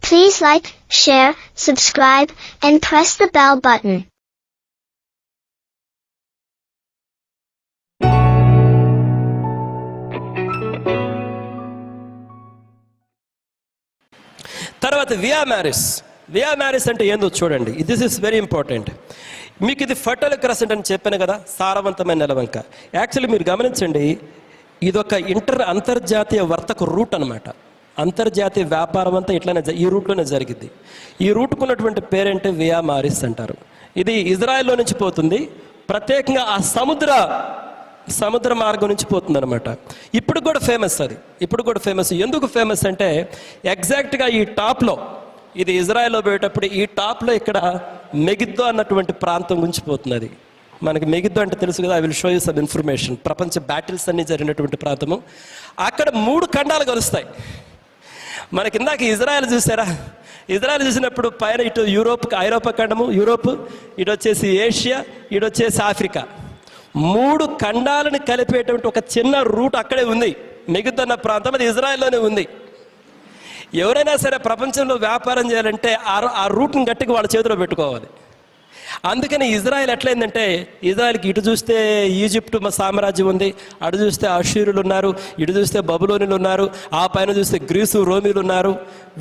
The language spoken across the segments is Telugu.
Please like, share, subscribe, and press the bell button. తర్వాత వియా మ్యారిస్ అంటే ఏందో చూడండి. This is very important. మీకు ఇది ఫర్టైల్ క్రెసెంట్ అని చెప్పాను కదా, సారవంతమైన నెలవంక. యాక్చువల్లీ మీరు గమనించండి, ఇదొక అంతర్జాతీయ వర్తక రూట్ అనమాట. అంతర్జాతీయ వ్యాపారం అంతా ఇట్లానే ఈ రూట్లోనే జరిగింది. ఈ రూట్కు ఉన్నటువంటి పేరేంటే వియా మ్యారిస్ అంటారు. ఇది ఇజ్రాయెల్లో నుంచి పోతుంది, ప్రత్యేకంగా ఆ సముద్ర మార్గం నుంచి పోతుంది అనమాట. ఇప్పుడు కూడా ఫేమస్. ఎందుకు ఫేమస్ అంటే ఎగ్జాక్ట్గా ఈ టాప్లో, ఇది ఇజ్రాయెల్లో పోయేటప్పుడు ఈ టాప్లో ఇక్కడ మెగిద్దో అన్నటువంటి ప్రాంతం గురించి పోతుంది. అది మనకి మెగిద్దో అంటే తెలుసు కదా, I will show you some information. ప్రపంచ బ్యాటిల్స్ అన్ని జరిగినటువంటి ప్రాంతము. అక్కడ 3 ఖండాలు కలుస్తాయి. మనకి ఇందాక ఇజ్రాయెల్ చూసారా, ఇజ్రాయెల్ చూసినప్పుడు పైన ఇటు ఐరోపా ఖండము, యూరోప్, ఇటు వచ్చేసి ఏషియా, ఇటు వచ్చేసి ఆఫ్రికా. 3 ఖండాలను కలిపేటువంటి ఒక చిన్న రూట్ అక్కడే ఉంది. మెగిద్దో అన్న ప్రాంతం అది ఇజ్రాయెల్లోనే ఉంది. ఎవరైనా సరే ప్రపంచంలో వ్యాపారం చేయాలంటే ఆ రూట్ని గట్టిగా వాళ్ళ చేతిలో పెట్టుకోవాలి. అందుకని ఇజ్రాయెల్ ఎట్లయిందంటే, ఇజ్రాయెల్కి ఇటు చూస్తే ఈజిప్ట్ సామ్రాజ్యం ఉంది, అటు చూస్తే అషూరులు ఉన్నారు, ఇటు చూస్తే బబులోనులు ఉన్నారు, ఆ పైన చూస్తే గ్రీసు రోమిలు ఉన్నారు.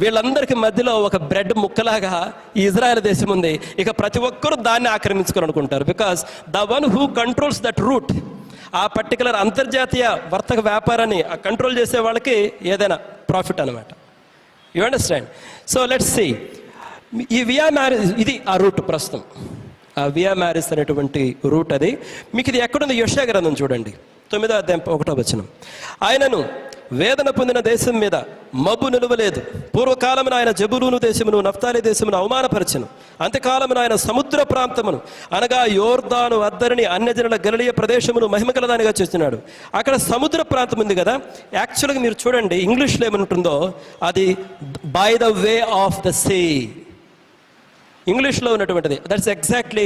వీళ్ళందరికీ మధ్యలో ఒక బ్రెడ్ ముక్కలాగా ఈ ఇజ్రాయెల్ దేశం ఉంది. ఇక ప్రతి ఒక్కరూ దాన్ని ఆక్రమించుకోవాలనుకుంటారు. Because the one who controls that route, ఆ పర్టికులర్ అంతర్జాతీయ వర్తక వ్యాపారాన్ని కంట్రోల్ చేసే వాళ్ళకి ఏదైనా ప్రాఫిట్ అనమాట. You understand? So let's see. ఈ వియా మ్యారిస్, ఇది ఆ రూట్. ప్రస్తుతం ఆ వియా మ్యారిస్ అనేటువంటి రూట్ అది. మీకు ఇది ఎక్కడుంది? యెషయా గ్రంథం చూడండి, 9వ అధ్యాయం 1వ వచనం. ఆయనను వేదన పొందిన దేశం మీద మబ్బు నిలువలేదు. పూర్వకాలమున ఆయన జబులూను దేశమును, నఫ్తాలి దేశమును అవమానపరచెను. అంత్యకాలమున ఆయన సముద్ర ప్రాంతమును, అనగా యోర్దాను అద్దరిని, అన్యజనుల గలిలయ ప్రదేశమును మహిమగలదానిగా చేస్తున్నాడు. అక్కడ సముద్ర ప్రాంతం ఉంది కదా. యాక్చువల్గా మీరు చూడండి, ఇంగ్లీష్లో ఏమంటుందో అది by the way of the sea. ఇంగ్లీష్లో ఉన్నటువంటిది దట్స్ ఎగ్జాక్ట్లీ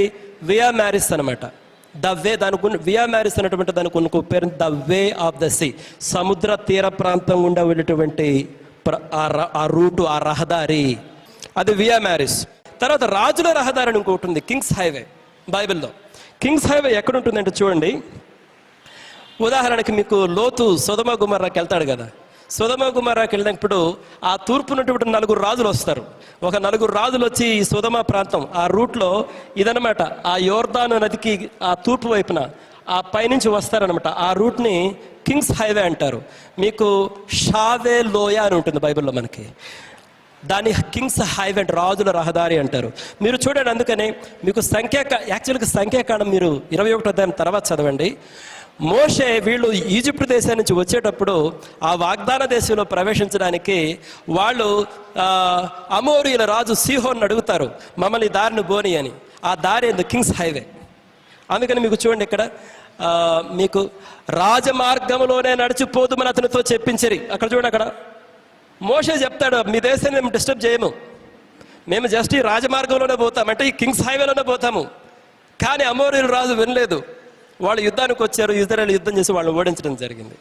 వియా మ్యారిస్ అనమాట. ద వే, దానికి వియా మ్యారిస్ అనేటువంటి దానికి ఉన్న పేరు the way of the sea. సముద్ర తీర ప్రాంతం గుండా వెళ్ళేటువంటి ఆ రూటు, ఆ రహదారి, అది వియా మ్యారిస్. తర్వాత రాజుల రహదారి అని ఇంకోటి ఉంది, కింగ్స్ హైవే. బైబిల్లో కింగ్స్ హైవే ఎక్కడుంటుందంటే చూడండి, ఉదాహరణకి మీకు లోతు సొదొమ గుమర్రాకి వెళ్తాడు కదా. సొదొమ గుమర్రాకి వెళ్ళినప్పుడు ఆ తూర్పున్నటువంటి 4 రాజులు వస్తారు. ఒక 4 రాజులు వచ్చి ఈ సొదొమ ప్రాంతం ఆ రూట్లో ఇదనమాట, ఆ యోర్దాను నదికి ఆ తూర్పు వైపున ఆ పైనుంచి వస్తారనమాట. ఆ రూట్ని కింగ్స్ హైవే అంటారు. మీకు షావే లోయ అని ఉంటుంది బైబిల్లో మనకి, దాన్ని కింగ్స్ హైవే అంటే రాజుల రహదారి అంటారు. మీరు చూడండి, అందుకని మీకు యాక్చువల్గా సంఖ్యాకాండం మీరు 21వ అధ్యాయం తర్వాత చదవండి. మోషే వీళ్ళు ఈజిప్ట్ దేశం నుంచి వచ్చేటప్పుడు ఆ వాగ్దాన దేశంలో ప్రవేశించడానికి వాళ్ళు అమోరీల రాజు సీహోన్ అడుగుతారు, మమ్మల్ని దారిని బోని అని. ఆ దారి ఏంది? Kings highway. అందుకని మీకు చూడండి, ఇక్కడ మీకు రాజమార్గంలోనే నడిచిపోదుమని అతనితో చెప్పించరి. అక్కడ చూడండి, అక్కడ మోషే చెప్తాడు, మీ దేశాన్ని మేము డిస్టర్బ్ చేయము, మేము జస్ట్ ఈ రాజమార్గంలోనే పోతాం, అంటే ఈ కింగ్స్ హైవేలోనే పోతాము. కానీ అమోరీల రాజు వినలేదు. వాళ్ళు యుద్ధానికి వచ్చారు, ఇజ్రాయెల్ యుద్ధం చేసి వాళ్ళని ఓడించడం జరిగింది.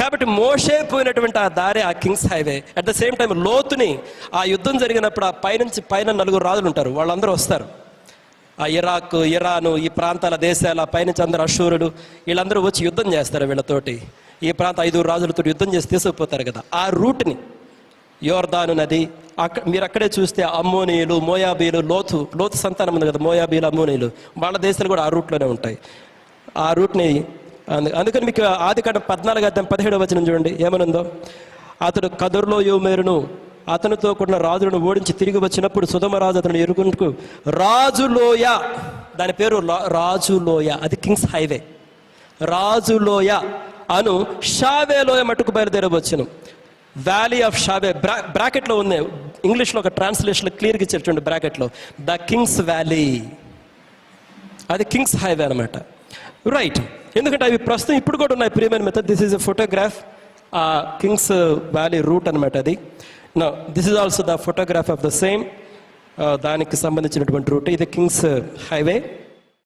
కాబట్టి మోషే పోయినటువంటి ఆ దారి ఆ kings highway. At the same time లోతుని ఆ యుద్ధం జరిగినప్పుడు ఆ పైన 4 రాజులు ఉంటారు, వాళ్ళందరూ వస్తారు. ఆ ఇరాక్, ఇరాను, ఈ ప్రాంతాల దేశాల పైనుంచి అందరూ అషూరులు, వీళ్ళందరూ వచ్చి యుద్ధం చేస్తారు వీళ్ళతోటి. ఈ ప్రాంత 5 రాజులతో యుద్ధం చేసి తీసుకుపోతారు కదా. ఆ రూట్ని యోర్దాను నది, మీరు అక్కడే చూస్తే అమ్మోనీయులు, మోయాబీలు, లోతు సంతానం ఉంది కదా, మోయాబీలు, అమ్మోనీయులు, వాళ్ళ దేశాలు కూడా ఆ రూట్లోనే ఉంటాయి. ఆ రూట్ని అందుకని మీకు ఆదికాండం 14వ అధ్యాయం 17వ వచనం చూడండి ఏమనుందో. అతడు కదరులో యోమేరును అతనితో కూడిన రాజులను ఓడించి తిరిగి వచ్చినప్పుడు సొదొమ రాజు అతను ఎరుగుంటూ రాజులోయ, దాని పేరు రాజులోయ, అది కింగ్స్ హైవే. రాజులోయ అను షావేలోయ మట్టుకు బయలుదేరవచ్చును. వ్యాలీ ఆఫ్ షావే బ్రాకెట్లో ఉంది, ఇంగ్లీష్లో ఒక ట్రాన్స్లేషన్లో క్లియర్గా ఇచ్చారు చూడండి, బ్రాకెట్లో ద కింగ్స్ వ్యాలీ, అది కింగ్స్ హైవే అనమాట. రైట్, ఎందుకంటే అవి ప్రస్తుతం ఇప్పుడు కూడా ఉన్నాయి ప్రియమైన method. This is a photograph, King's Valley route అనమాట అది. No this is also the photograph of the same, దానికి సంబంధించినటువంటి రూట్. ఇది కింగ్స్ హైవే.